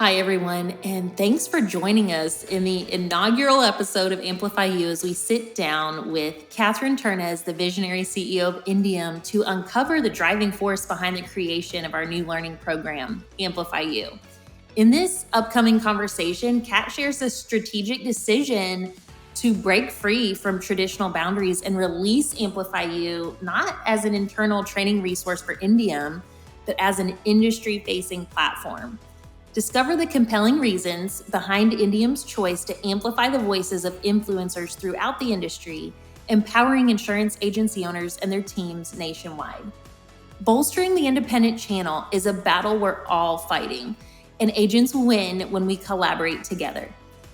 Hi, everyone, and thanks for joining us in the inaugural episode of AmplifyU as we sit down with Katherine Ternes, the visionary CEO of Indium, to uncover the driving force behind the creation of our new learning program, AmplifyU. In this upcoming conversation, Kat shares a strategic decision to break free from traditional boundaries and release AmplifyU not as an internal training resource for Indium, but as an industry-facing platform. Discover the compelling reasons behind Indium's choice to amplify the voices of influencers throughout the industry, empowering insurance agency owners and their teams nationwide. Bolstering the independent channel is a battle we're all fighting, and agents win when we collaborate together.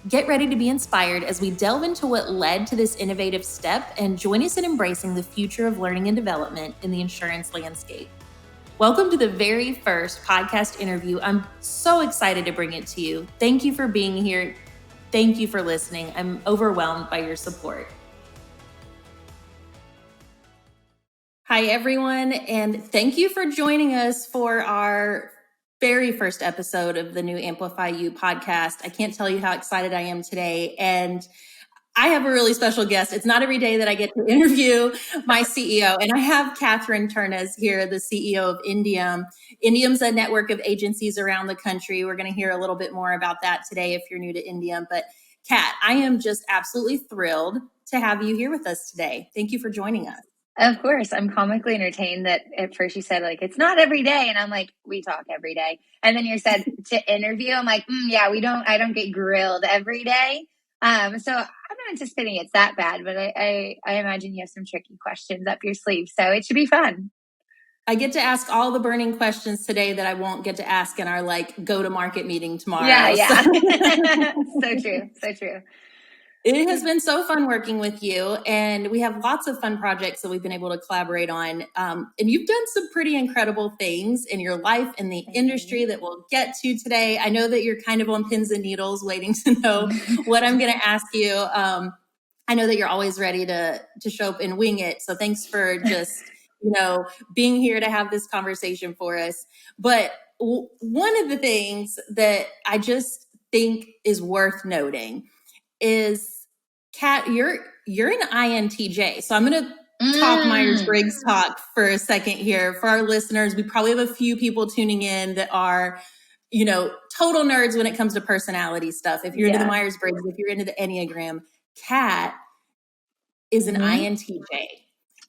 Get ready to be inspired as we delve into what led to this innovative step and join us in embracing the future of learning and development in the insurance landscape. Welcome to the very first podcast interview. I'm so excited to bring it to you. Thank you for being here. Thank you for listening. I'm overwhelmed by your support. Hi, everyone, and thank you for joining us for our very first episode of the new AmplifyU podcast. I can't tell you how excited I am today, and I have a really special guest. It's not every day that I get to interview my CEO, and I have Katherine Ternes here, the CEO of Indium. Indium's a network of agencies around the country. We're going to hear a little bit more about that today if you're new to Indium. But Kat, I am just absolutely thrilled to have you here with us today. Thank you for joining us. Of course. I'm comically entertained that at first you said, like, it's not every day. And I'm like, we talk every day. And then you said to interview. I'm like, yeah, I don't get grilled every day. So I'm not anticipating it's that bad, but I imagine you have some tricky questions up your sleeve. So it should be fun. I get to ask all the burning questions today that I won't get to ask in our go-to-market meeting tomorrow. Yeah. So true. So true. It has been so fun working with you, and we have lots of fun projects that we've been able to collaborate on. And you've done some pretty incredible things in your life in the industry that we'll get to today. I know that you're kind of on pins and needles waiting to know what I'm going to ask you. I know that you're always ready to show up and wing it. So thanks for just, being here to have this conversation for us. But one of the things that I just think is worth noting is, Kat, you're an INTJ. So I'm going to talk Myers-Briggs talk for a second here. For our listeners, we probably have a few people tuning in that are, total nerds when it comes to personality stuff. If you're into the Myers-Briggs, if you're into the Enneagram, Kat is an INTJ.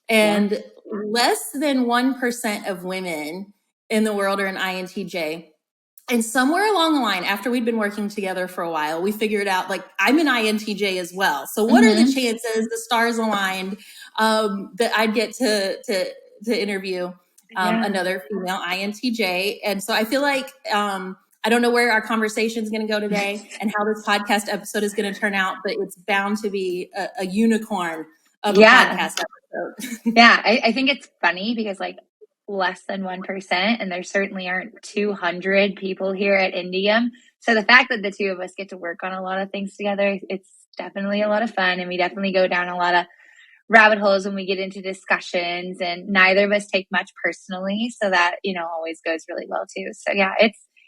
And less than 1% of women in the world are an INTJ. And somewhere along the line, after we'd been working together for a while, we figured out, I'm an INTJ as well. So what are the chances, the stars aligned, that I'd get to interview another female INTJ? And so I feel like I don't know where our conversation is going to go today and how this podcast episode is going to turn out, but it's bound to be a unicorn of a podcast episode. Yeah, I think it's funny because less than 1%, and there certainly aren't 200 people here at Indium. So the fact that the two of us get to work on a lot of things together, it's definitely a lot of fun, and we definitely go down a lot of rabbit holes when we get into discussions, and neither of us take much personally, so that always goes really well too. So yeah,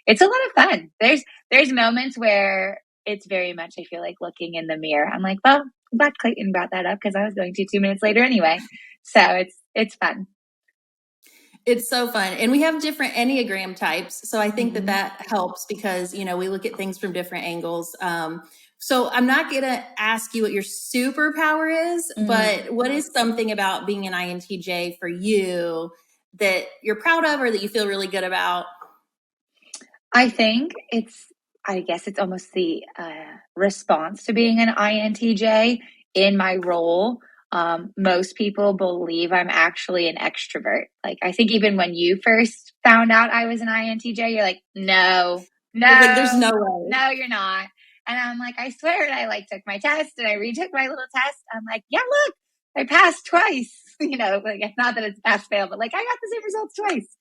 it's a lot of fun. There's moments where it's very much, I feel like, looking in the mirror. I'm like, well, I'm glad Clayton brought that up because I was going to 2 minutes later anyway. So it's fun. It's so fun. And we have different Enneagram types. So I think that helps because, we look at things from different angles. So I'm not going to ask you what your superpower is, but what is something about being an INTJ for you that you're proud of or that you feel really good about? I guess it's almost the response to being an INTJ in my role. Most people believe I'm actually an extrovert. I think even when you first found out I was an INTJ, you're like, no, there's no way. No, you're not. And I'm like, I swear. And I took my test and I retook my little test. I'm like, yeah, look, I passed twice. Not that it's pass fail, but I got the same results twice.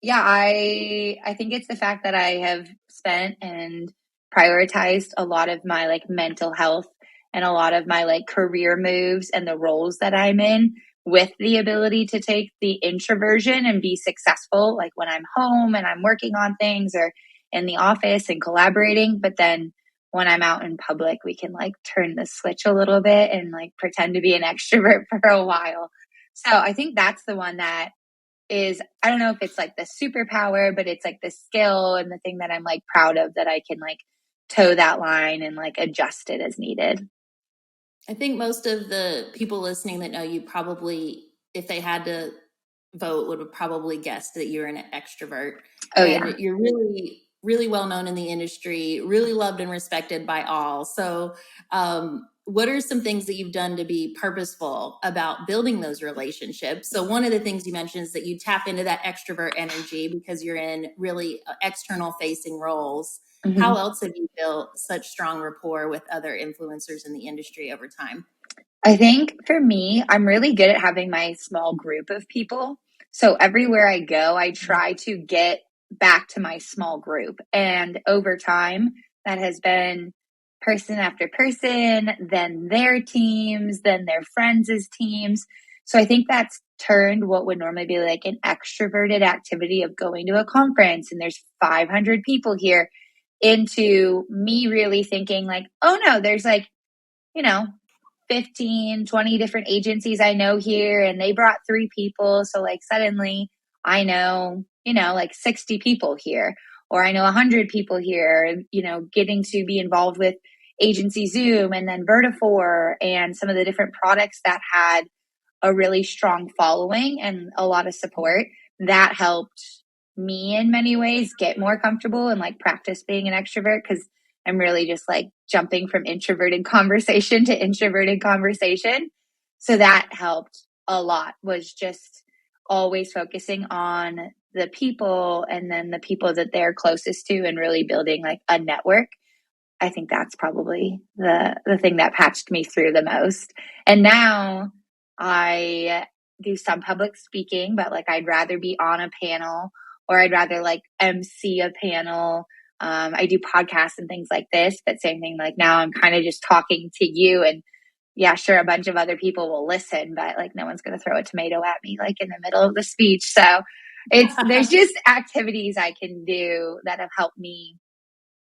Yeah, I think it's the fact that I have spent and prioritized a lot of my mental health and a lot of my career moves and the roles that I'm in with the ability to take the introversion and be successful, like when I'm home and I'm working on things or in the office and collaborating. But then when I'm out in public, we can like turn the switch a little bit and like pretend to be an extrovert for a while. So I think that's the one that is, I don't know if it's like the superpower, but it's like the skill and the thing that I'm like proud of, that I can like toe that line and like adjust it as needed. I think most of the people listening that know you probably, if they had to vote, would have probably guessed that you're an extrovert. Oh And yeah. you're really, really well known in the industry, really loved and respected by all. So, what are some things that you've done to be purposeful about building those relationships? So, one of the things you mentioned is that you tap into that extrovert energy because you're in really external facing roles. How Mm-hmm. else have you built such strong rapport with other influencers in the industry over time? I think for me, I'm really good at having my small group of people. So everywhere I go, I try to get back to my small group. And over time, that has been person after person, then their teams, then their friends' teams. So I think that's turned what would normally be like an extroverted activity of going to a conference and there's 500 people here into me really thinking like, oh no, there's like, you know, 15, 20 different agencies I know here, and they brought 3 people. So like suddenly I know, like 60 people here, or I know 100 people here, getting to be involved with Agency Zoom and then Vertifor and some of the different products that had a really strong following and a lot of support. That helped me in many ways get more comfortable and like practice being an extrovert, because I'm really just like jumping from introverted conversation to introverted conversation. So that helped a lot, was just always focusing on the people and then the people that they're closest to and really building like a network. I think that's probably the thing that patched me through the most. And now I do some public speaking, but like I'd rather be on a panel, or I'd rather like MC a panel. I do podcasts and things like this, but same thing, like now I'm kind of just talking to you, and yeah, sure, a bunch of other people will listen, but like no one's going to throw a tomato at me like in the middle of the speech. So there's just activities I can do that have helped me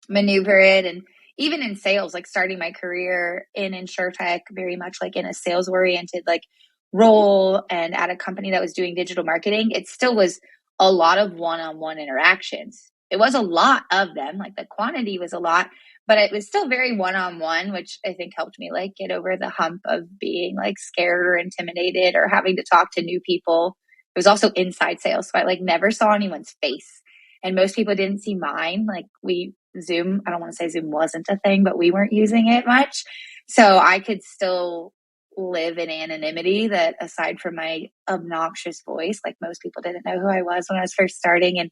maneuver it. And even in sales, like starting my career in insurtech, very much like in a sales oriented like role, and at a company that was doing digital marketing, it still was a lot of one-on-one interactions. It was a lot of them, like the quantity was a lot, but it was still very one-on-one, which I think helped me like get over the hump of being like scared or intimidated or having to talk to new people. It was also inside sales, so I like never saw anyone's face, and most people didn't see mine. Like Zoom, I don't want to say Zoom wasn't a thing, but we weren't using it much. So I could still live in anonymity, that aside from my obnoxious voice, like most people didn't know who I was when I was first starting and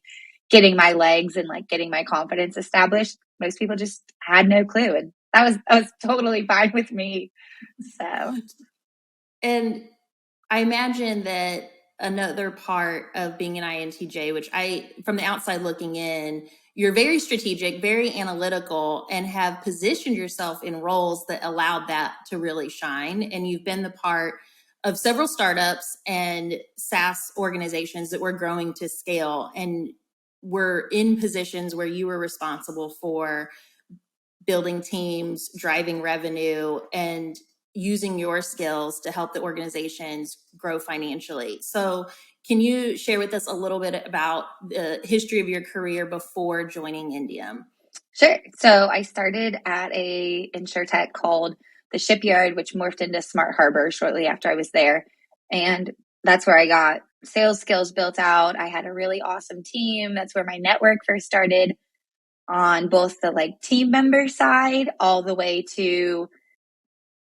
getting my legs and like getting my confidence established. Most people just had no clue. And that was totally fine with me. So And I imagine that another part of being an INTJ, which from the outside looking in, you're very strategic, very analytical, and have positioned yourself in roles that allowed that to really shine. And you've been the part of several startups and SaaS organizations that were growing to scale, and were in positions where you were responsible for building teams, driving revenue, and using your skills to help the organizations grow financially. So, can you share with us a little bit about the history of your career before joining Indium? sure. So I started at a insurtech called the Shipyard, which morphed into Smart Harbor shortly after I was there. And that's where I got sales skills built out. I had a really awesome team. That's where my network first started, on both the like team member side all the way to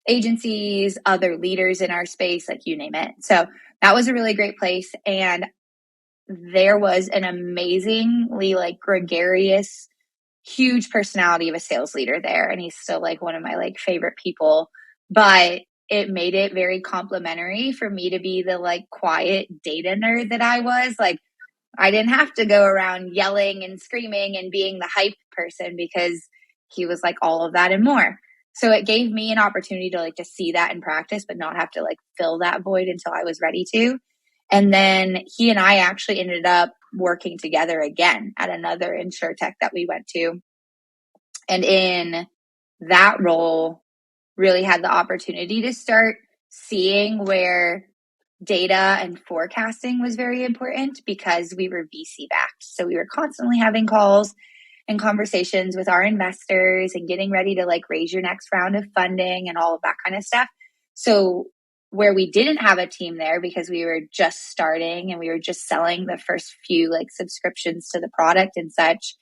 agencies, other leaders in our space, like you name it. So that was a really great place. And there was an amazingly like gregarious, huge personality of a sales leader there. And he's still like one of my like favorite people, but it made it very complimentary for me to be the like quiet data nerd that I was. Like I didn't have to go around yelling and screaming and being the hype person, because he was like all of that and more. So it gave me an opportunity to like, to see that in practice, but not have to like fill that void until I was ready to. And then he and I actually ended up working together again at another insurtech that we went to. And in that role, really had the opportunity to start seeing where data and forecasting was very important because we were VC backed. So we were constantly having calls and conversations with our investors and getting ready to like raise your next round of funding and all of that kind of stuff. So where we didn't have a team there because we were just starting and we were just selling the first few like subscriptions to the product and such,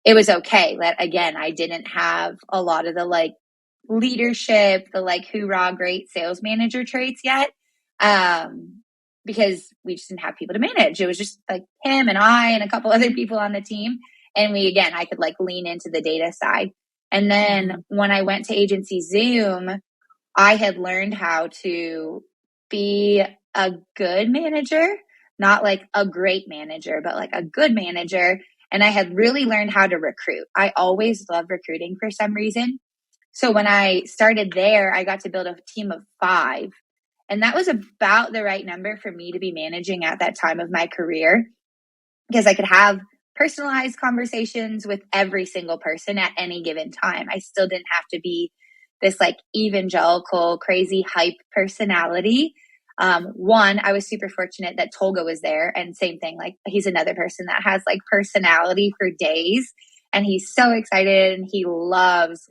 it was okay. That again, I didn't have a lot of the like leadership, the like hoorah great sales manager traits yet. Because we just didn't have people to manage. It was just like him and I and a couple other people on the team. And I could like lean into the data side. And then when I went to Agency Zoom, I had learned how to be a good manager, not like a great manager, but like a good manager. And I had really learned how to recruit. I always loved recruiting for some reason. So when I started there, I got to build a team of 5. And that was about the right number for me to be managing at that time of my career because I could have personalized conversations with every single person at any given time. I still didn't have to be this like evangelical, crazy hype personality. One, I was super fortunate that Tolga was there, and same thing, like he's another person that has like personality for days, and he's so excited and he loves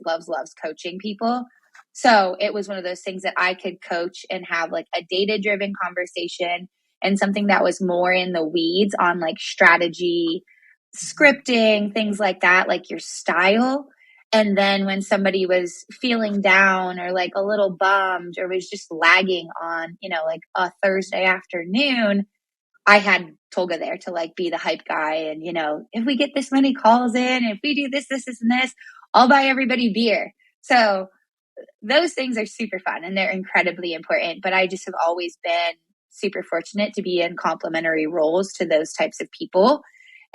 coaching people. So it was one of those things that I could coach and have like a data driven conversation and something that was more in the weeds on like strategy, scripting, things like that, like your style. And then when somebody was feeling down or like a little bummed or was just lagging on, like a Thursday afternoon, I had Tolga there to like be the hype guy. And, if we get this many calls in, if we do this, and this, I'll buy everybody beer. So those things are super fun and they're incredibly important. But I just have always been super fortunate to be in complementary roles to those types of people.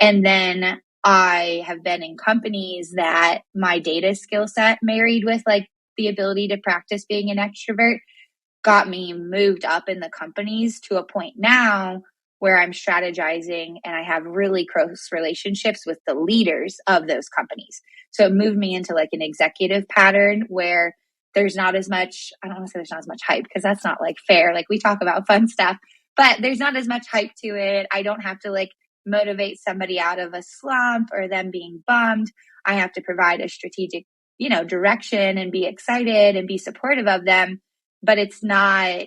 And then I have been in companies that my data skill set married with like the ability to practice being an extrovert got me moved up in the companies to a point now where I'm strategizing and I have really close relationships with the leaders of those companies. So it moved me into like an executive pattern where there's not as much, I don't want to say there's not as much hype because that's not like fair. Like we talk about fun stuff, but there's not as much hype to it. I don't have to like motivate somebody out of a slump or them being bummed. I have to provide a strategic, direction and be excited and be supportive of them. But it's not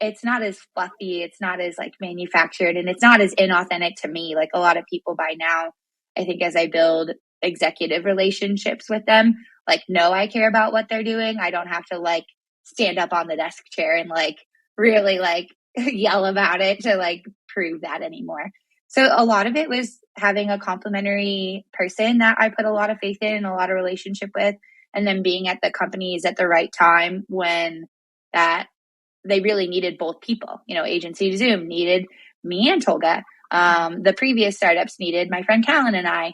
as fluffy. It's not as like manufactured and it's not as inauthentic to me. Like a lot of people by now, I think as I build executive relationships with them, like, no, I care about what they're doing. I don't have to like stand up on the desk chair and like really like yell about it to like prove that anymore. So a lot of it was having a complimentary person that I put a lot of faith in and a lot of relationship with, and then being at the companies at the right time when that they really needed both people. Agency Zoom needed me and Tolga. The previous startups needed my friend Callan and I.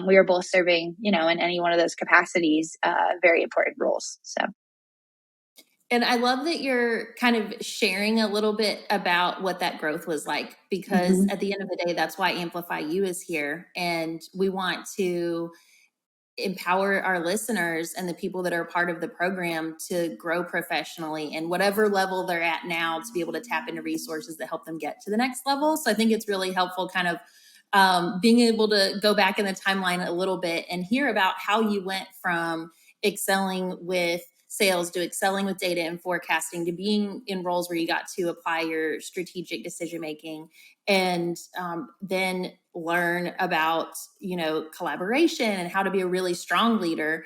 We were both serving, in any one of those capacities, very important roles. So. And I love that you're kind of sharing a little bit about what that growth was like, because at the end of the day, that's why AmplifyU is here. And we want to empower our listeners and the people that are part of the program to grow professionally and whatever level they're at now to be able to tap into resources that help them get to the next level. So I think it's really helpful kind of being able to go back in the timeline a little bit and hear about how you went from excelling with sales to excelling with data and forecasting to being in roles where you got to apply your strategic decision making, and then learn about collaboration and how to be a really strong leader.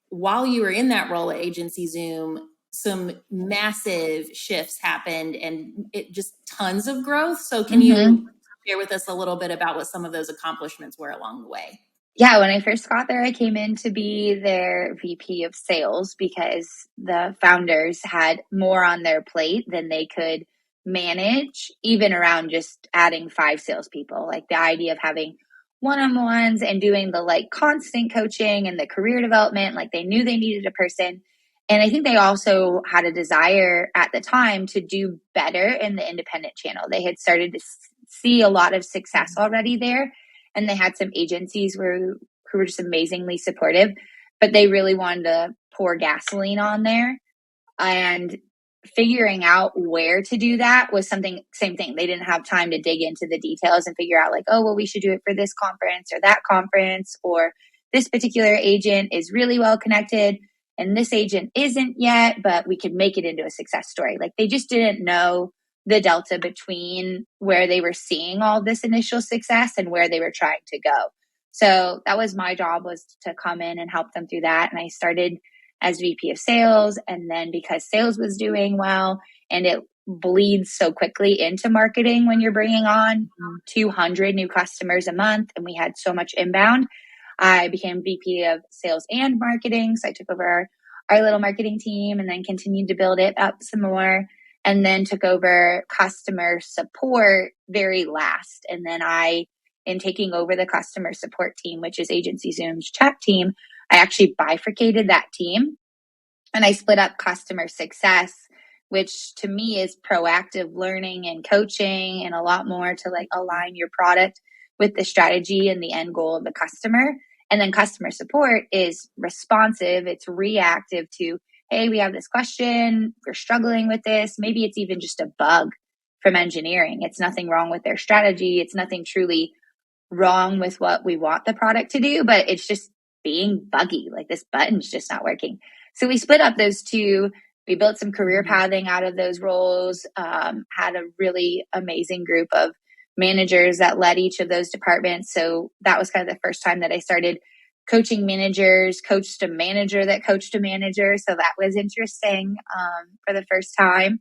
While you were in that role at Agency Zoom, some massive shifts happened and it just tons of growth. So can you share with us a little bit about what some of those accomplishments were along the way? Yeah, when I first got there, I came in to be their VP of sales because the founders had more on their plate than they could manage, even around just adding 5 salespeople. Like the idea of having one-on-ones and doing the like constant coaching and the career development, like they knew they needed a person. And I think they also had a desire at the time to do better in the independent channel. They had started to see a lot of success already there. And they had some agencies who were just amazingly supportive, but they really wanted to pour gasoline on there. And figuring out where to do that was something, same thing. They didn't have time to dig into the details and figure out like, oh, well, we should do it for this conference or that conference, or this particular agent is really well connected and this agent isn't yet, but we could make it into a success story. Like they just didn't know the delta between where they were seeing all this initial success and where they were trying to go. So that was my job, was to come in and help them through that. And I started as VP of sales. And then because sales was doing well, and it bleeds so quickly into marketing when you're bringing on 200 new customers a month, and we had so much inbound, I became VP of sales and marketing. So I took over our little marketing team and then continued to build it up some more, and then took over customer support very last. And then in taking over the customer support team, which is Agency Zoom's chat team, I actually bifurcated that team and I split up customer success, which to me is proactive learning and coaching and a lot more to like align your product with the strategy and the end goal of the customer. And then customer support is responsive. It's reactive to, hey, we have this question. We're struggling with this. Maybe it's even just a bug from engineering. It's nothing wrong with their strategy. It's nothing truly wrong with what we want the product to do, but it's just being buggy. Like this button's just not working. So we split up those two. We built some career pathing out of those roles, had a really amazing group of managers that led each of those departments. So that was kind of the first time that I started coaching managers, coached a manager that coached a manager. So that was interesting for the first time.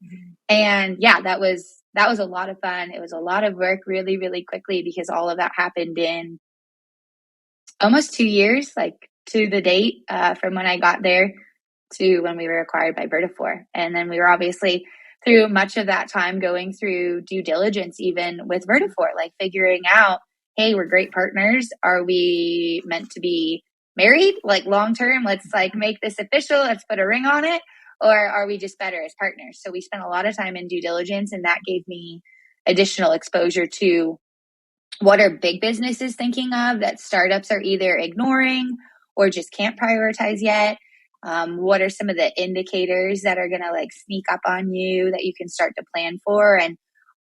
And yeah, that was a lot of fun. It was a lot of work really, really quickly because all of that happened in almost 2 years, like to the date from when I got there to when we were acquired by Vertifor. And then we were obviously through much of that time going through due diligence, even with Vertifor, like figuring out, hey, we're great partners. Are we meant to be married, like long term? Let's like make this official. Let's put a ring on it. Or are we just better as partners? So we spent a lot of time in due diligence, and that gave me additional exposure to what are big businesses thinking of that startups are either ignoring or just can't prioritize yet. What are some of the indicators that are going to like sneak up on you that you can start to plan for? And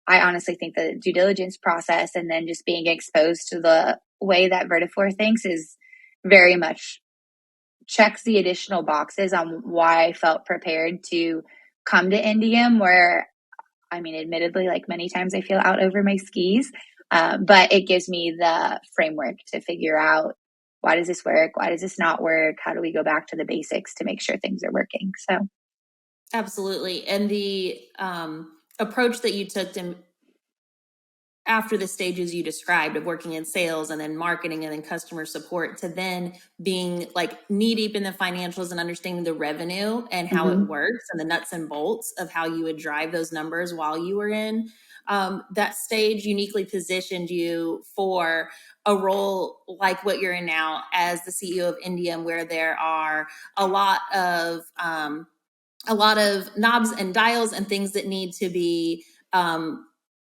I honestly think the due diligence process and then just being exposed to the way that Vertifor thinks is very much checks the additional boxes on why I felt prepared to come to Indium, where, I mean, admittedly, like many times I feel out over my skis, but it gives me the framework to figure out, why does this work? Why does this not work? How do we go back to the basics to make sure things are working? So, absolutely. And the approach that you took to after the stages you described of working in sales and then marketing and then customer support to then being like knee deep in the financials and understanding the revenue and how it works and the nuts and bolts of how you would drive those numbers while you were in that stage uniquely positioned you for a role like what you're in now as the CEO of Indium, where there are a lot of knobs and dials and things that need to be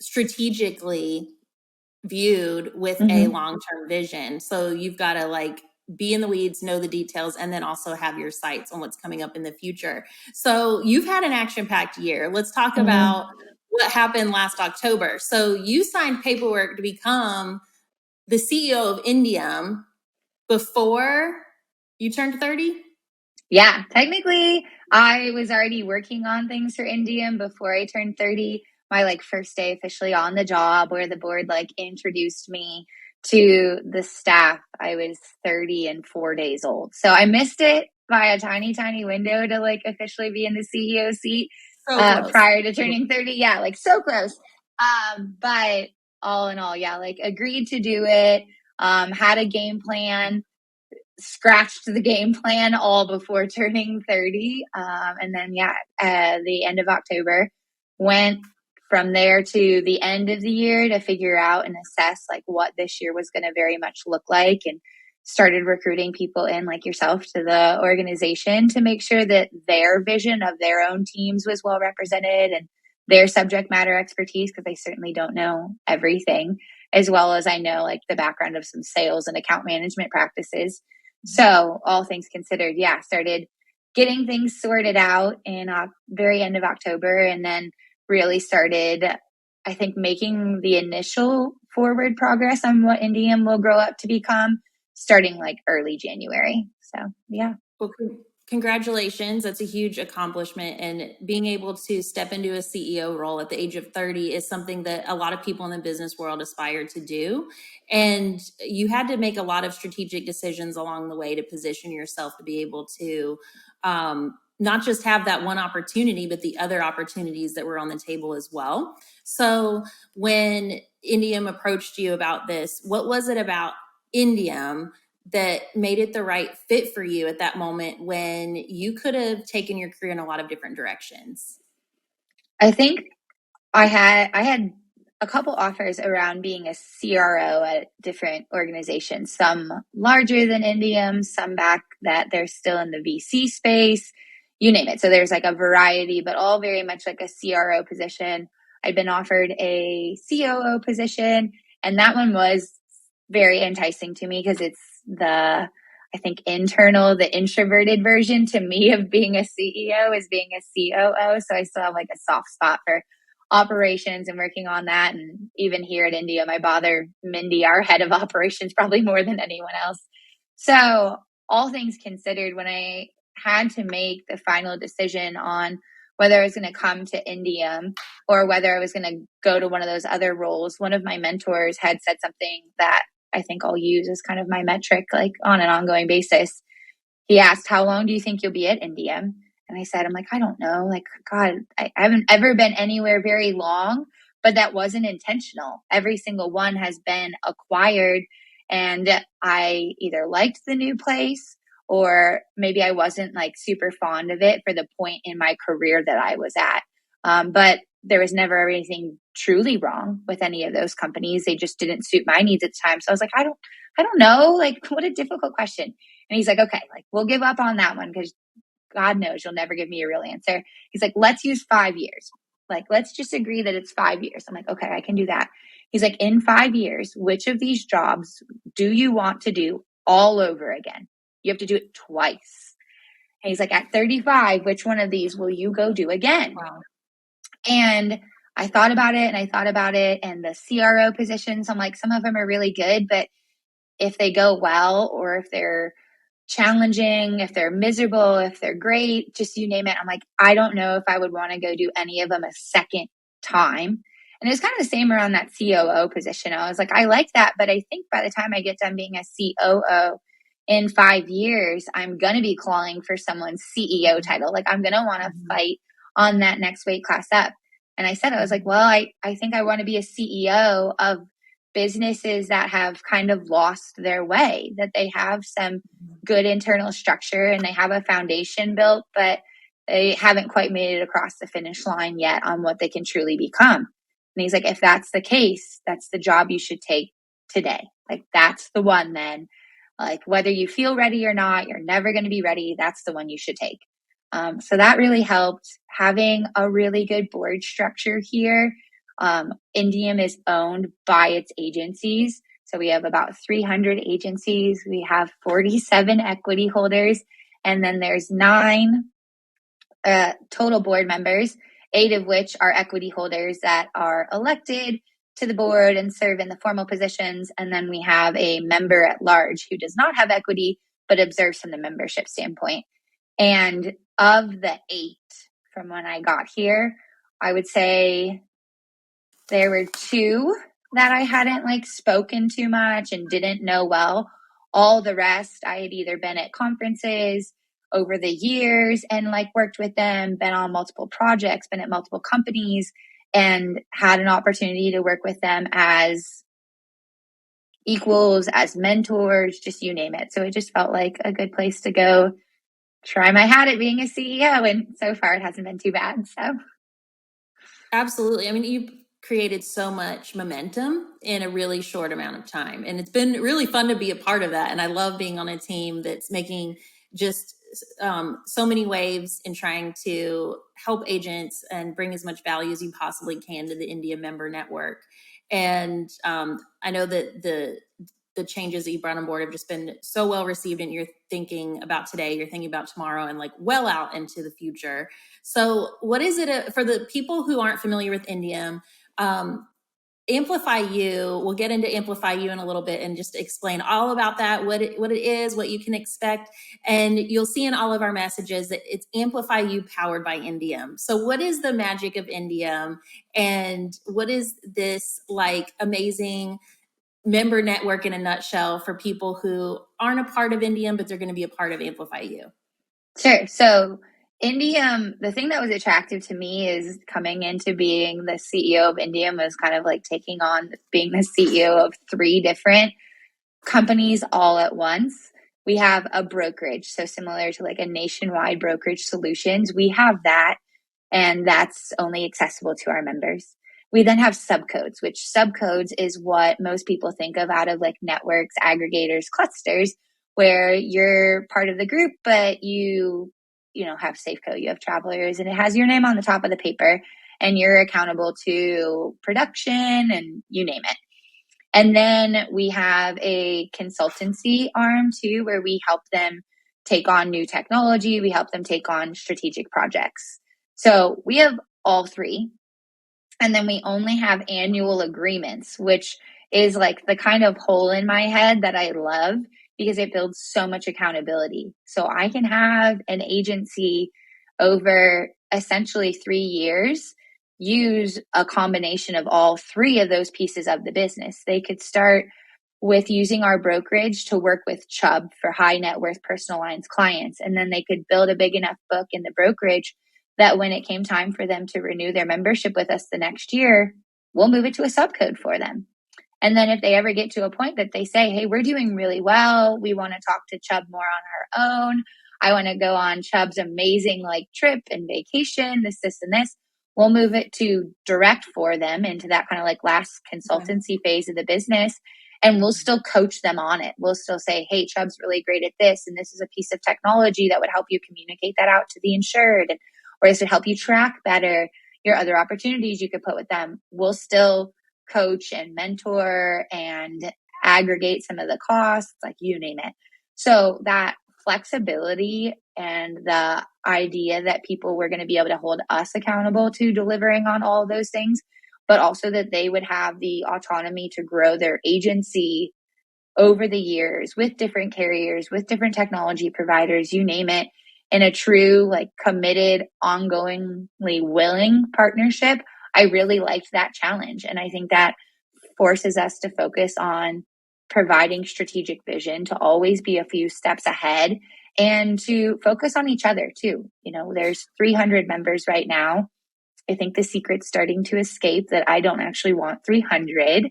strategically viewed with a long-term vision. So you've got to like be in the weeds, know the details, and then also have your sights on what's coming up in the future. So you've had an action-packed year. Let's talk about what happened last October. So you signed paperwork to become the CEO of Indium before you turned 30? Yeah, technically I was already working on things for Indium before I turned 30. My like first day officially on the job, where the board like introduced me to the staff, I was 30 and 4 days old. So I missed it by a tiny, tiny window to like officially be in the CEO seat prior to turning 30. Yeah, like so close. But all in all, yeah, like agreed to do it, had a game plan, scratched the game plan all before turning 30. And then, the end of October, went from there to the end of the year to figure out and assess like what this year was going to very much look like. And started recruiting people in like yourself to the organization to make sure that their vision of their own teams was well represented and their subject matter expertise, because they certainly don't know everything, as well as I know like the background of some sales and account management practices. So all things considered, yeah, started getting things sorted out in very end of October, and then really started, I think, making the initial forward progress on what Indium will grow up to become starting like early January. So yeah. Well, congratulations. That's a huge accomplishment. And being able to step into a CEO role at the age of 30 is something that a lot of people in the business world aspire to do. And you had to make a lot of strategic decisions along the way to position yourself to be able to not just have that one opportunity, but the other opportunities that were on the table as well. So when Indium approached you about this, what was it about Indium that made it the right fit for you at that moment when you could have taken your career in a lot of different directions? I think I had a couple offers around being a CRO at different organizations, some larger than Indium, some back that they're still in the VC space, you name it. So there's like a variety, but all very much like a CRO position. I'd been offered a COO position, and that one was very enticing to me because it's I think the introverted version to me of being a CEO is being a COO. So I still have like a soft spot for operations and working on that. And even here at Indium, I bother Mindy, our head of operations, probably more than anyone else. So all things considered, when I had to make the final decision on whether I was going to come to Indium or whether I was going to go to one of those other roles, one of my mentors had said something that I think I'll use as kind of my metric, like on an ongoing basis. He asked, "How long do you think you'll be at Indium?" And I said, I'm like, I don't know. Like, God, I haven't ever been anywhere very long, but that wasn't intentional. Every single one has been acquired. And I either liked the new place or maybe I wasn't like super fond of it for the point in my career that I was at. But there was never anything truly wrong with any of those companies. They just didn't suit my needs at the time. So I was like, I don't know. Like, what a difficult question. And he's like, okay, like we'll give up on that one because God knows you'll never give me a real answer. He's like, let's use 5 years. Like, let's just agree that it's 5 years. I'm like, okay, I can do that. He's like, in 5 years, which of these jobs do you want to do all over again? You have to do it twice. And he's like, at 35, which one of these will you go do again? Wow. And I thought about it and I thought about it, and the CRO positions, I'm like, some of them are really good, but if they go well or if they're challenging, if they're miserable, if they're great, just you name it. I'm like, I don't know if I would want to go do any of them a second time. And it was kind of the same around that COO position. I was like, I like that, but I think by the time I get done being a COO in 5 years, I'm going to be calling for someone's CEO title. Like, I'm going to want to fight on that next weight class up. And I said, I was like, well, I think I want to be a CEO of businesses that have kind of lost their way, that they have some good internal structure and they have a foundation built, but they haven't quite made it across the finish line yet on what they can truly become. And he's like, if that's the case, that's the job you should take today. Like, that's the one then. Like, whether you feel ready or not, you're never going to be ready. That's the one you should take. So that really helped. Having a really good board structure here. Indium is owned by its agencies. So we have about 300 agencies. We have 47 equity holders. And then there's 9 total board members, 8 of which are equity holders that are elected to the board and serve in the formal positions. And then we have a member at large who does not have equity, but observes from the membership standpoint. And of the 8 from when I got here, I would say there were 2 that I hadn't like spoken too much and didn't know well. All the rest, I had either been at conferences over the years and like worked with them, been on multiple projects, been at multiple companies, and had an opportunity to work with them as equals, as mentors, just you name it. So it just felt like a good place to go try my hat at being a CEO. And so far it hasn't been too bad. So Absolutely. I mean, created so much momentum in a really short amount of time. And it's been really fun to be a part of that. And I love being on a team that's making just so many waves in trying to help agents and bring as much value as you possibly can to the Indium member network. And I know that the changes that you brought on board have just been so well received, and you're thinking about today, you're thinking about tomorrow, and like well out into the future. So what is it for the people who aren't familiar with Indium? AmplifyU, we'll get into AmplifyU in a little bit and just explain all about that, what it is, what you can expect. And you'll see in all of our messages that it's AmplifyU powered by Indium. So what is the magic of Indium? And what is this like amazing member network in a nutshell for people who aren't a part of Indium, but they're going to be a part of AmplifyU? Sure. So Indium, the thing that was attractive to me is coming into being the CEO of Indium was kind of like taking on being the CEO of 3 different companies all at once. We have a brokerage, so similar to like a nationwide brokerage solutions. We have that, and that's only accessible to our members. We then have subcodes, which subcodes is what most people think of out of like networks, aggregators, clusters, where you're part of the group, but you have Safeco, you have Travelers, and it has your name on the top of the paper, and you're accountable to production and you name it. And then we have a consultancy arm too, where we help them take on new technology. We help them take on strategic projects. So we have all 3. And then we only have annual agreements, which is like the kind of hole in my head that I love because it builds so much accountability. So I can have an agency over essentially 3 years use a combination of all 3 of those pieces of the business. They could start with using our brokerage to work with Chubb for high net worth personal lines clients. And then they could build a big enough book in the brokerage that when it came time for them to renew their membership with us the next year, we'll move it to a subcode for them. And then if they ever get to a point that they say, hey, we're doing really well, we want to talk to Chubb more on our own, I want to go on Chubb's amazing like trip and vacation, this, and this, we'll move it to direct for them into that kind of like last consultancy phase of the business. And we'll still coach them on it. We'll still say, hey, Chubb's really great at this, and this is a piece of technology that would help you communicate that out to the insured, or this would help you track better your other opportunities you could put with them. We'll still coach and mentor and aggregate some of the costs, like you name it. So that flexibility and the idea that people were going to be able to hold us accountable to delivering on all of those things, but also that they would have the autonomy to grow their agency over the years with different carriers, with different technology providers, you name it, in a true, like committed, ongoingly willing partnership. I really liked that challenge. And I think that forces us to focus on providing strategic vision, to always be a few steps ahead, and to focus on each other too. There's 300 members right now. I think the secret's starting to escape that I don't actually want 300.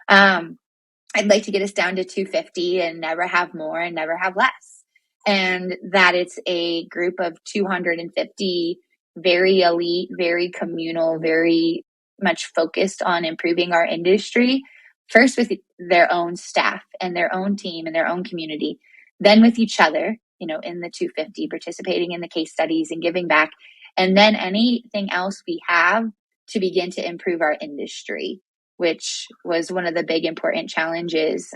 I'd like to get us down to 250 and never have more and never have less. And that it's a group of 250 very elite, very communal, very much focused on improving our industry, first with their own staff and their own team and their own community, then with each other, in the 250, participating in the case studies and giving back, and then anything else we have to begin to improve our industry, which was one of the big important challenges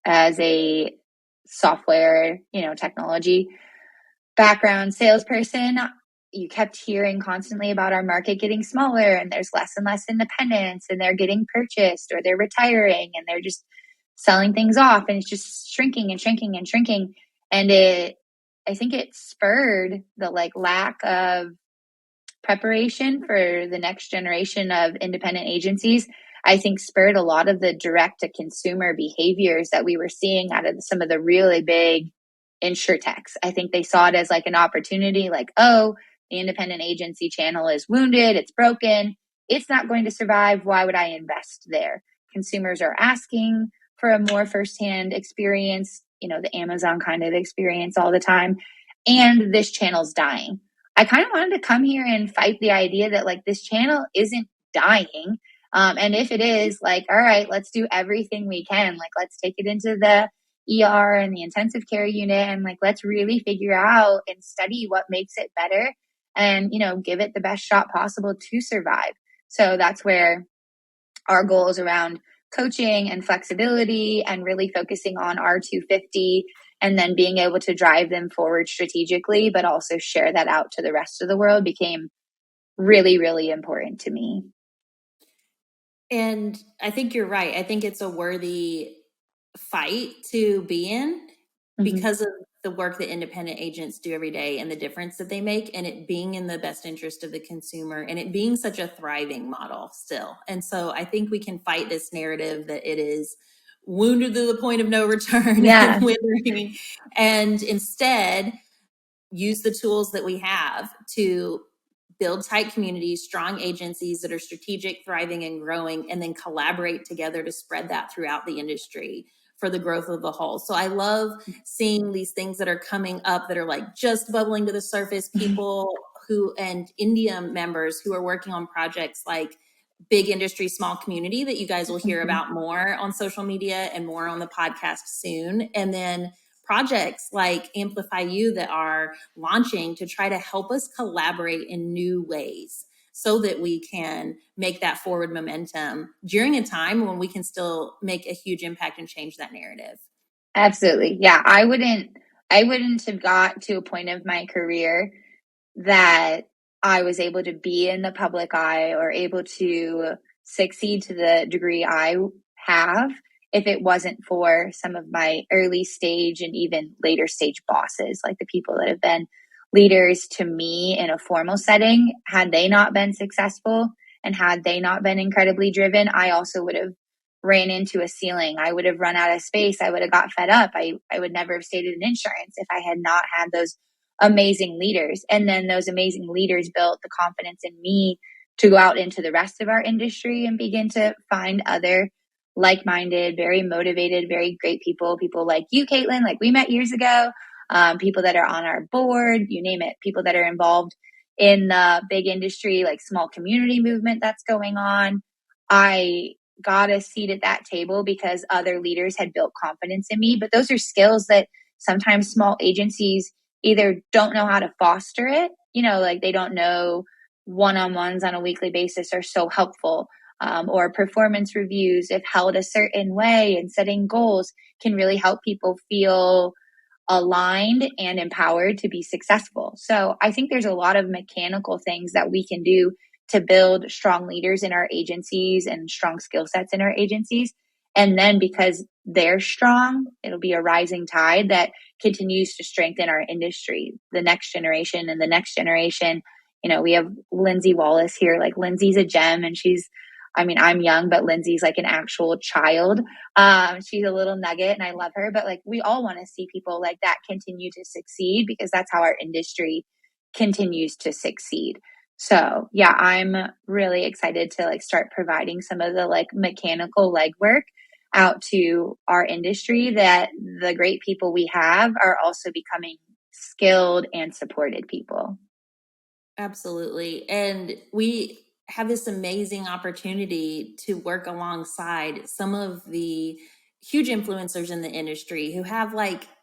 as a software, technology background salesperson. You kept hearing constantly about our market getting smaller, and there's less and less independents, and they're getting purchased, or they're retiring, and they're just selling things off, and it's just shrinking and shrinking and shrinking. And I think it spurred the lack of preparation for the next generation of independent agencies. I think spurred a lot of the direct to consumer behaviors that we were seeing out of some of the really big insurtechs. I think they saw it as an opportunity, the independent agency channel is wounded, it's broken, it's not going to survive. Why would I invest there? Consumers are asking for a more firsthand experience, the Amazon kind of experience all the time. And this channel's dying. I kind of wanted to come here and fight the idea that this channel isn't dying. And if it is, like, all right, let's do everything we can. Like, let's take it into the ER and the intensive care unit, and like, let's really figure out and study what makes it better, and, you know, give it the best shot possible to survive. So that's where our goals around coaching and flexibility and really focusing on R250, and then being able to drive them forward strategically, but also share that out to the rest of the world, became really, really important to me. And I think you're right. I think it's a worthy fight to be in because of the work that independent agents do every day and the difference that they make, and it being in the best interest of the consumer, and it being such a thriving model still. And so I think we can fight this narrative that it is wounded to the point of no return Yeah. and withering, and instead use the tools that we have to build tight communities, strong agencies that are strategic, thriving, and growing, and then collaborate together to spread that throughout the industry for the growth of the whole. So I love seeing these things that are coming up that are like just bubbling to the surface. People who, and Indium members who are working on projects like Big Industry, Small Community, that you guys will hear about more on social media and more on the podcast soon. And then projects like AmplifyU that are launching to try to help us collaborate in new ways so that we can make that forward momentum during a time when we can still make a huge impact and change that narrative. Absolutely. Yeah. I wouldn't have got to a point of my career that I was able to be in the public eye or able to succeed to the degree I have if it wasn't for some of my early stage and even later stage bosses, like the people that have been leaders to me in a formal setting. Had they not been successful and had they not been incredibly driven, I also would have ran into a ceiling. I would have run out of space. I would have got fed up. I would never have stayed in insurance if I had not had those amazing leaders. And then those amazing leaders built the confidence in me to go out into the rest of our industry and begin to find other like-minded, very motivated, very great people like you, Caitlin, like we met years ago, people that are on our board, you name it, people that are involved in the big industry, like small community movement that's going on. I got a seat at that table because other leaders had built confidence in me. But those are skills that sometimes small agencies either don't know how to foster it, you know, like they don't know one-on-ones on a weekly basis are so helpful, or performance reviews, if held a certain way and setting goals, can really help people feel aligned and empowered to be successful. So I think there's a lot of mechanical things that we can do to build strong leaders in our agencies and strong skill sets in our agencies. And then because they're strong, it'll be a rising tide that continues to strengthen our industry, the next generation and the next generation. You know, we have Lindsay Wallace here. Like Lindsay's a gem, and I'm young, but Lindsay's like an actual child. She's a little nugget and I love her, but like we all want to see people like that continue to succeed because that's how our industry continues to succeed. So yeah, I'm really excited to like start providing some of the like mechanical legwork out to our industry, that the great people we have are also becoming skilled and supported people. Absolutely. And we have this amazing opportunity to work alongside some of the huge influencers in the industry who have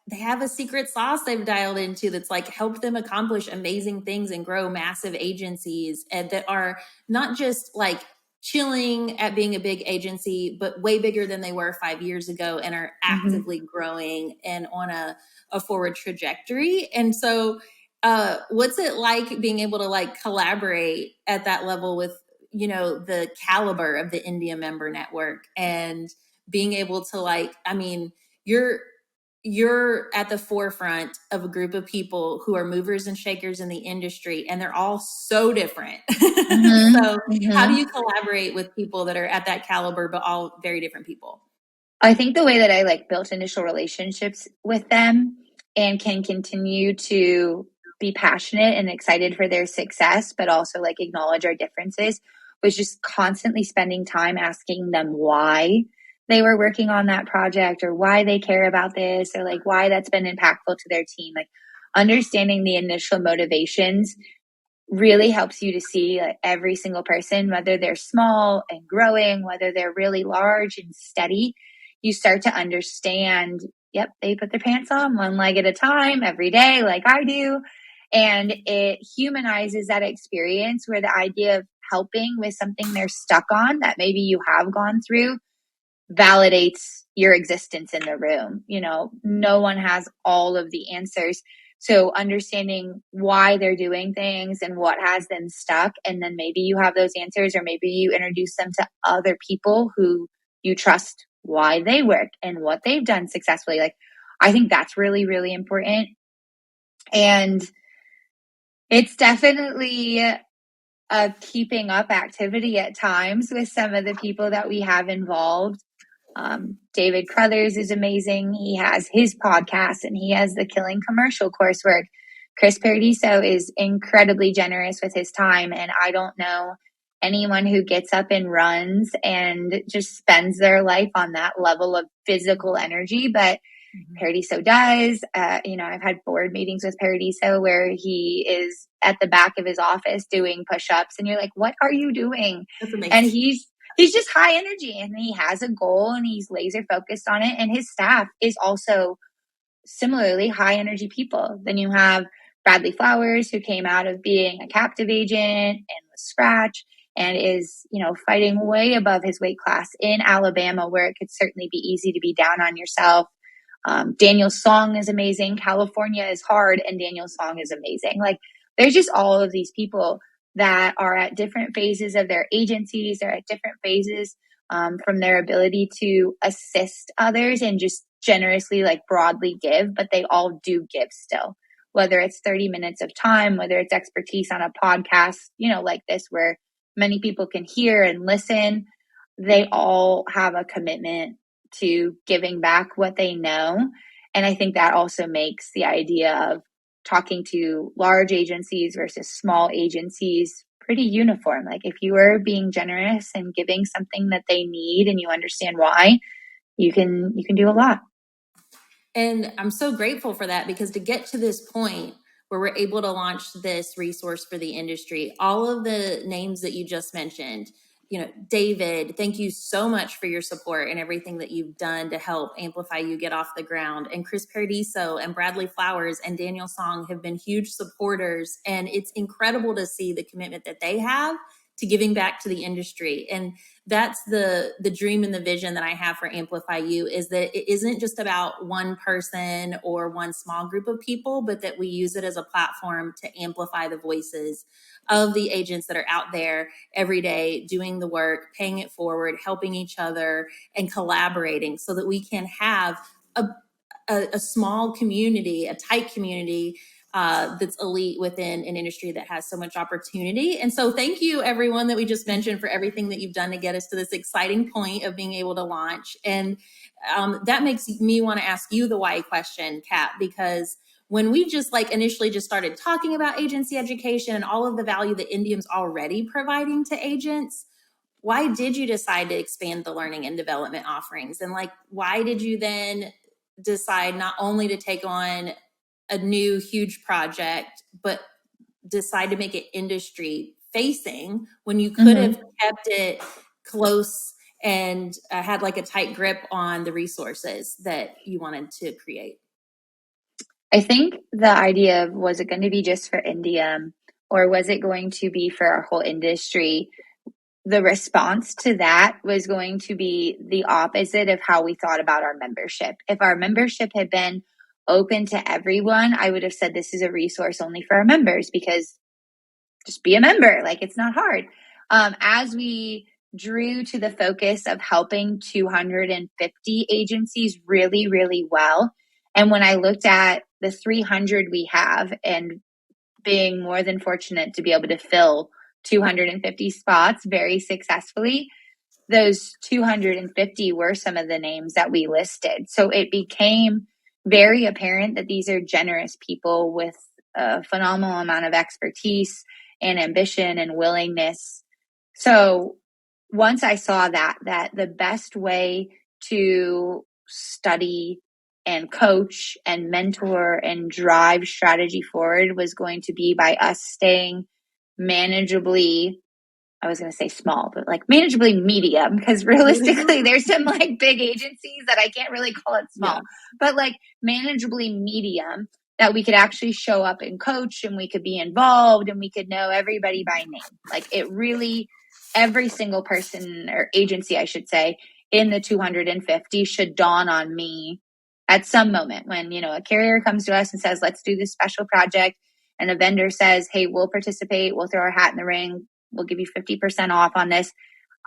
they have a secret sauce they've dialed into that's like helped them accomplish amazing things and grow massive agencies, and that are not just like chilling at being a big agency, but way bigger than they were 5 years ago and are actively growing and on a forward trajectory. And so what's it like being able to like collaborate at that level with, you know, the caliber of the Indium member network, and being able to you're at the forefront of a group of people who are movers and shakers in the industry, and they're all so different. So how do you collaborate with people that are at that caliber, but all very different people? I think the way that I like built initial relationships with them and can continue to be passionate and excited for their success, but also like acknowledge our differences, was just constantly spending time asking them why they were working on that project, or why they care about this, or like why that's been impactful to their team. Like understanding the initial motivations really helps you to see like every single person, whether they're small and growing, whether they're really large and steady. You start to understand, yep, they put their pants on one leg at a time every day, like I do. And it humanizes that experience where the idea of helping with something they're stuck on that maybe you have gone through validates your existence in the room. You know, no one has all of the answers. So understanding why they're doing things and what has them stuck, and then maybe you have those answers, or maybe you introduce them to other people who you trust why they work and what they've done successfully. Like, I think that's really, really important. And it's definitely a keeping up activity at times with some of the people that we have involved. David Crothers is amazing. He has his podcast and he has the Killing Commercial coursework. Chris Paradiso is incredibly generous with his time, and I don't know anyone who gets up and runs and just spends their life on that level of physical energy, but Paradiso does. I've had board meetings with Paradiso where he is at the back of his office doing push-ups, and you're like, what are you doing? That's amazing. And he's just high energy, and he has a goal and he's laser focused on it. And his staff is also similarly high energy people. Then you have Bradley Flowers, who came out of being a captive agent and was scratch and is, fighting way above his weight class in Alabama, where it could certainly be easy to be down on yourself. Daniel's song is amazing. California is hard, and Daniel's song is amazing. Like, there's just all of these people that are at different phases of their agencies. They're at different phases from their ability to assist others and just generously, like, broadly give, but they all do give still. Whether it's 30 minutes of time, whether it's expertise on a podcast, like this, where many people can hear and listen, they all have a commitment to giving back what they know. And I think that also makes the idea of talking to large agencies versus small agencies pretty uniform. Like, if you are being generous and giving something that they need and you understand why, you can do a lot. And I'm so grateful for that, because to get to this point where we're able to launch this resource for the industry, all of the names that you just mentioned, David, thank you so much for your support and everything that you've done to help AmplifyU get off the ground. And Chris Paradiso and Bradley Flowers and Daniel Song have been huge supporters. And it's incredible to see the commitment that they have to giving back to the industry. And that's the dream and the vision that I have for AmplifyU, is that it isn't just about one person or one small group of people, but that we use it as a platform to amplify the voices of the agents that are out there every day doing the work, paying it forward, helping each other, and collaborating, so that we can have a small community, a tight community that's elite within an industry that has so much opportunity. And so thank you, everyone that we just mentioned, for everything that you've done to get us to this exciting point of being able to launch. And that makes me want to ask you the why question, Kat, because when we just initially just started talking about agency education and all of the value that Indium's already providing to agents, why did you decide to expand the learning and development offerings? And why did you then decide not only to take on a new huge project, but decide to make it industry facing when you could have kept it close and had a tight grip on the resources that you wanted to create? I think the idea of, was it going to be just for Indium, or was it going to be for our whole industry? The response to that was going to be the opposite of how we thought about our membership. If our membership had been open to everyone, I would have said this is a resource only for our members, because just be a member. Like, it's not hard. As we drew to the focus of helping 250 agencies really, really well, and when I looked at the 300 we have, and being more than fortunate to be able to fill 250 spots very successfully, those 250 were some of the names that we listed. So it became very apparent that these are generous people with a phenomenal amount of expertise and ambition and willingness. So once I saw that the best way to study and coach and mentor and drive strategy forward was going to be by us staying manageably, I was going to say small, but like manageably medium, because realistically there's some like big agencies that I can't really call it small, but like manageably medium, that we could actually show up and coach, and we could be involved, and we could know everybody by name. Like it really, every single person or agency, I should say, in the 250 should dawn on me at some moment when, a carrier comes to us and says, let's do this special project. And a vendor says, hey, we'll participate. We'll throw our hat in the ring. We'll give you 50% off on this.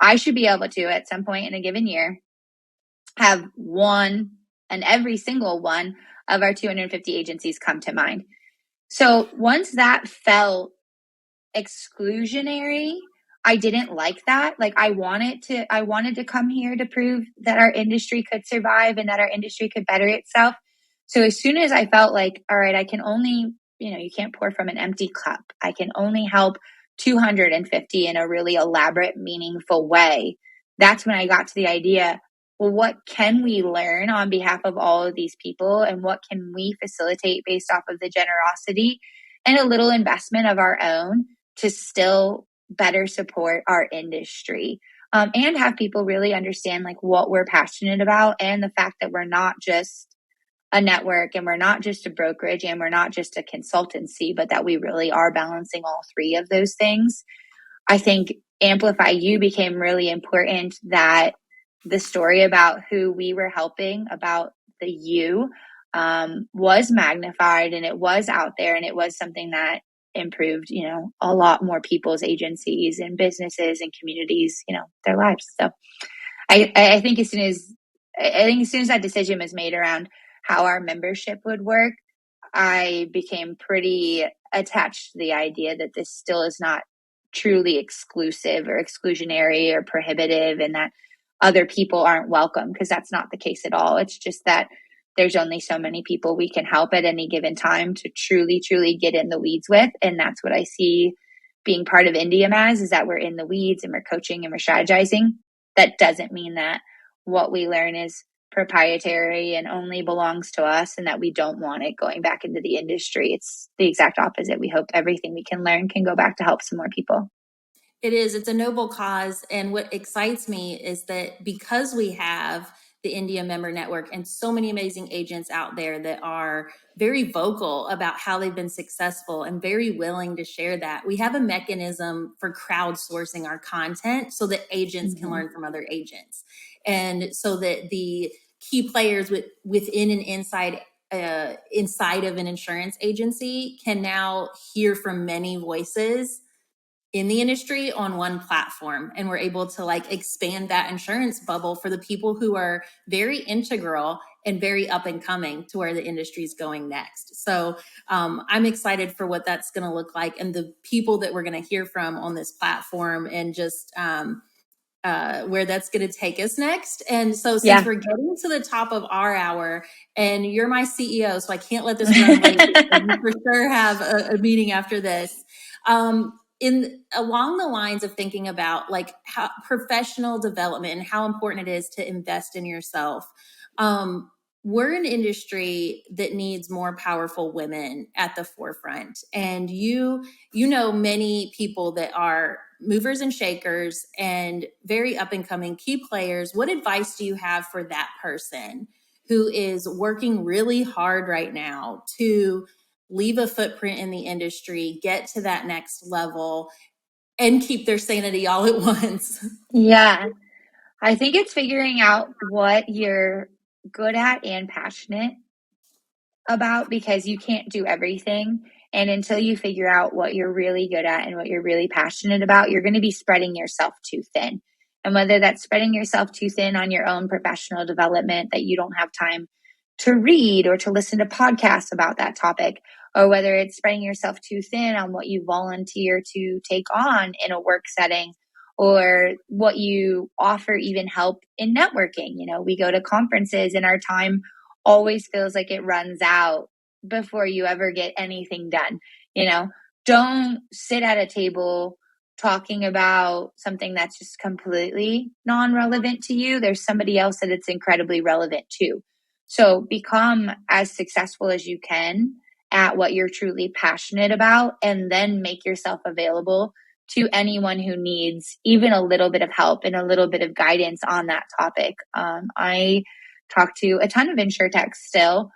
I should be able to, at some point in a given year, have one and every single one of our 250 agencies come to mind. So once that felt exclusionary, I didn't like that. Like I wanted to come here to prove that our industry could survive and that our industry could better itself. So as soon as I felt like, all right, I can only, you can't pour from an empty cup. I can only help 250 in a really elaborate, meaningful way. That's when I got to the idea, well, what can we learn on behalf of all of these people, and what can we facilitate based off of the generosity and a little investment of our own to still better support our industry, and have people really understand like what we're passionate about, and the fact that we're not just a network, and we're not just a brokerage, and we're not just a consultancy, but that we really are balancing all three of those things. I think AmplifyU became really important, that the story about who we were helping, about the you, was magnified, and it was out there, and it was something that improved, a lot more people's agencies and businesses and communities, their lives. So I think as soon as that decision was made around how our membership would work, I became pretty attached to the idea that this still is not truly exclusive or exclusionary or prohibitive, and that other people aren't welcome, because that's not the case at all. It's just that there's only so many people we can help at any given time to truly, truly get in the weeds with. And that's what I see being part of Indium as, is that we're in the weeds and we're coaching and we're strategizing. That doesn't mean that what we learn is proprietary and only belongs to us, and that we don't want it going back into the industry. It's the exact opposite. We hope everything we can learn can go back to help some more people. It is. It's a noble cause. And what excites me is that because we have the Indium member network and so many amazing agents out there that are very vocal about how they've been successful and very willing to share that, we have a mechanism for crowdsourcing our content so that agents can learn from other agents. And so that the key players within and inside of an insurance agency can now hear from many voices in the industry on one platform. And we're able to like expand that insurance bubble for the people who are very integral and very up and coming to where the industry is going next. So I'm excited for what that's going to look like, and the people that we're going to hear from on this platform, and just where that's going to take us next. And so since we're getting to the top of our hour, and you're my CEO, so I can't let this run late. We for sure have a meeting after this. Along the lines of thinking about like how professional development and how important it is to invest in yourself. We're an industry that needs more powerful women at the forefront. And you know many people that are movers and shakers and very up and coming key players. What advice do you have for that person who is working really hard right now to leave a footprint in the industry, get to that next level, and keep their sanity all at once? Yeah. I think it's figuring out what you're good at and passionate about, because you can't do everything. And until you figure out what you're really good at and what you're really passionate about, you're going to be spreading yourself too thin. And whether that's spreading yourself too thin on your own professional development, that you don't have time to read or to listen to podcasts about that topic, or whether it's spreading yourself too thin on what you volunteer to take on in a work setting, or what you offer even help in networking. We go to conferences and our time always feels like it runs out before you ever get anything done. Don't sit at a table talking about something that's just completely non-relevant to you. There's somebody else that it's incredibly relevant to. So become as successful as you can at what you're truly passionate about, and then make yourself available to anyone who needs even a little bit of help and a little bit of guidance on that topic. I talk to a ton of insurtechs still,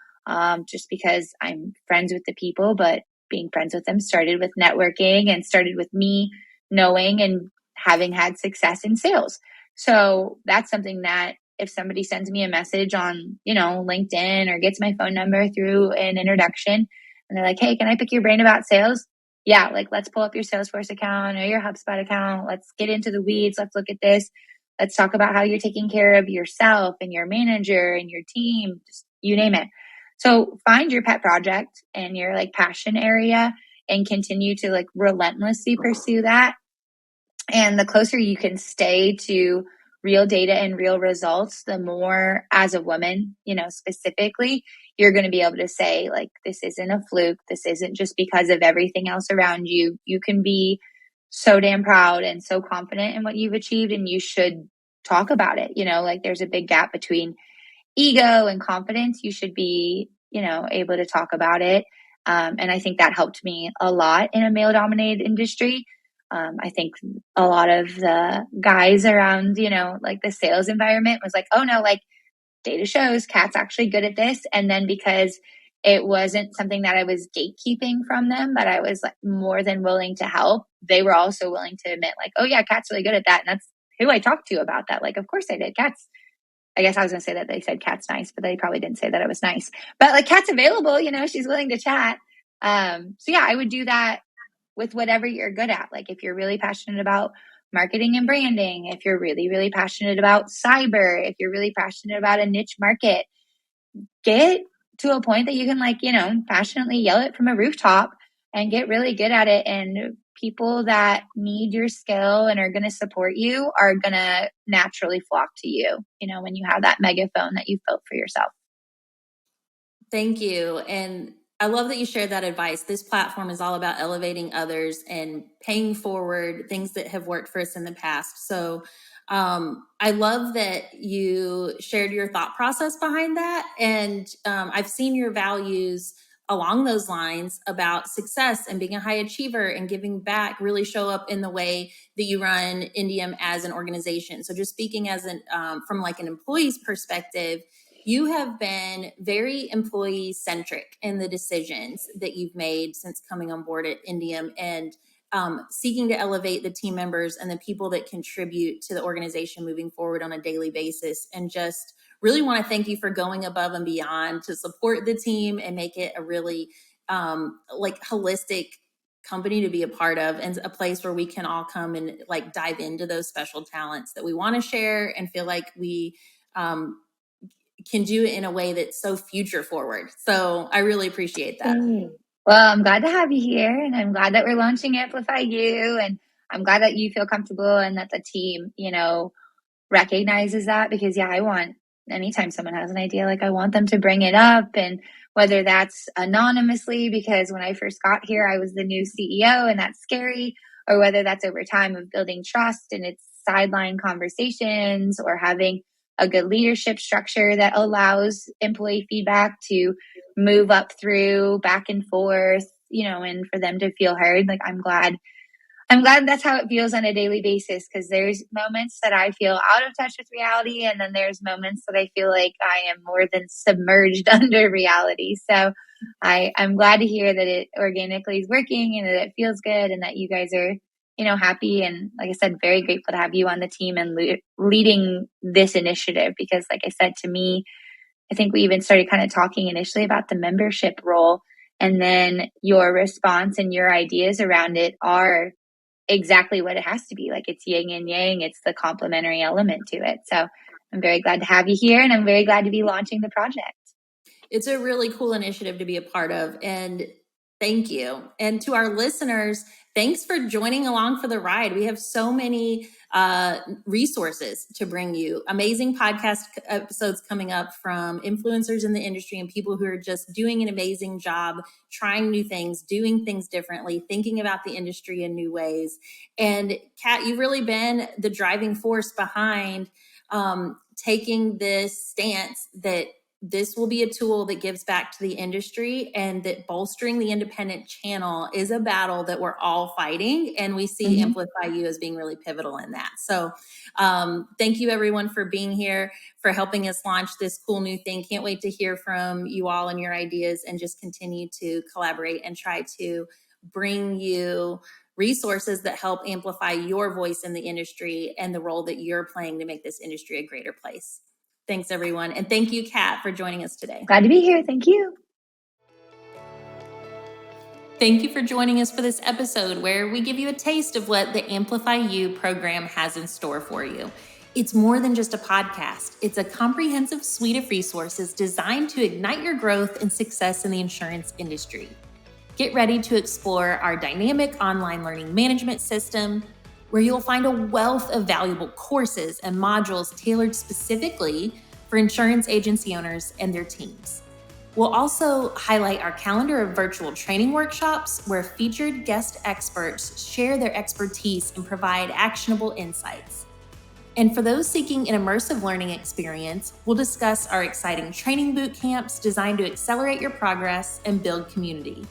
just because I'm friends with the people, but being friends with them started with networking and started with me knowing and having had success in sales. So that's something that if somebody sends me a message on, LinkedIn or gets my phone number through an introduction and they're like, hey, can I pick your brain about sales? Yeah, like let's pull up your Salesforce account or your HubSpot account. Let's get into the weeds. Let's look at this. Let's talk about how you're taking care of yourself and your manager and your team, just you name it. So find your pet project and your like passion area and continue to like relentlessly pursue that. And the closer you can stay to real data and real results, the more as a woman, specifically, you're going to be able to say, like, this isn't a fluke. This isn't just because of everything else around you. You can be so damn proud and so confident in what you've achieved, and you should talk about it. Like there's a big gap between ego and confidence. You should be, able to talk about it. And I think that helped me a lot in a male dominated industry. I think a lot of the guys around, like the sales environment was like, oh no, like data shows Kat's actually good at this. And then because it wasn't something that I was gatekeeping from them, but I was like more than willing to help, they were also willing to admit like, oh yeah, Kat's really good at that. And that's who I talked to about that. Like, of course I did. I guess I was going to say that they said Kat's nice, but they probably didn't say that it was nice. But like Kat's available, she's willing to chat. So yeah, I would do that with whatever you're good at. Like if you're really passionate about marketing and branding, if you're really, really passionate about cyber, if you're really passionate about a niche market, get to a point that you can passionately yell it from a rooftop and get really good at it. And people that need your skill and are going to support you are going to naturally flock to you, when you have that megaphone that you've built for yourself. Thank you. And I love that you shared that advice. This platform is all about elevating others and paying forward things that have worked for us in the past. So I love that you shared your thought process behind that. And I've seen your values along those lines about success and being a high achiever and giving back really show up in the way that you run Indium as an organization. So just speaking as from like an employee's perspective, you have been very employee centric in the decisions that you've made since coming on board at Indium, and seeking to elevate the team members and the people that contribute to the organization moving forward on a daily basis. And just really want to thank you for going above and beyond to support the team and make it a really like holistic company to be a part of, and a place where we can all come and like dive into those special talents that we want to share and feel like we can do it in a way that's so future forward. So I really appreciate that. Well, I'm glad to have you here, and I'm glad that we're launching AmplifyU, and I'm glad that you feel comfortable and that the team, recognizes that, because I want, anytime someone has an idea, like I want them to bring it up, and whether that's anonymously, because when I first got here, I was the new CEO and that's scary, or whether that's over time of building trust and it's sideline conversations, or having a good leadership structure that allows employee feedback to move up through back and forth, and for them to feel heard. Like I'm glad that's how it feels on a daily basis, because there's moments that I feel out of touch with reality, and then there's moments that I feel like I am more than submerged under reality. So I'm glad to hear that it organically is working and that it feels good, and that you guys are, happy. And like I said, very grateful to have you on the team and leading this initiative, because like I said, to me, I think we even started kind of talking initially about the membership role, and then your response and your ideas around it are exactly what it has to be. Like it's yin and yang. It's the complementary element to it. So I'm very glad to have you here, and I'm very glad to be launching the project. It's a really cool initiative to be a part of, and thank you. And to our listeners, thanks for joining along for the ride. We have so many resources to bring you. Amazing podcast episodes coming up from influencers in the industry and people who are just doing an amazing job, trying new things, doing things differently, thinking about the industry in new ways. And Kat, you've really been the driving force behind taking this stance that this will be a tool that gives back to the industry, and that bolstering the independent channel is a battle that we're all fighting. And we see AmplifyU as being really pivotal in that. So thank you everyone for being here, for helping us launch this cool new thing. Can't wait to hear from you all and your ideas, and just continue to collaborate and try to bring you resources that help amplify your voice in the industry and the role that you're playing to make this industry a greater place. Thanks, everyone. And thank you, Kat, for joining us today. Glad to be here. Thank you. Thank you for joining us for this episode, where we give you a taste of what the AmplifyU program has in store for you. It's more than just a podcast. It's a comprehensive suite of resources designed to ignite your growth and success in the insurance industry. Get ready to explore our dynamic online learning management system, where you'll find a wealth of valuable courses and modules tailored specifically for insurance agency owners and their teams. We'll also highlight our calendar of virtual training workshops, where featured guest experts share their expertise and provide actionable insights. And for those seeking an immersive learning experience, we'll discuss our exciting training boot camps designed to accelerate your progress and build community.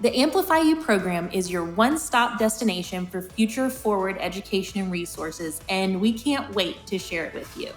The AmplifyU program is your one-stop destination for future-forward education and resources, and we can't wait to share it with you.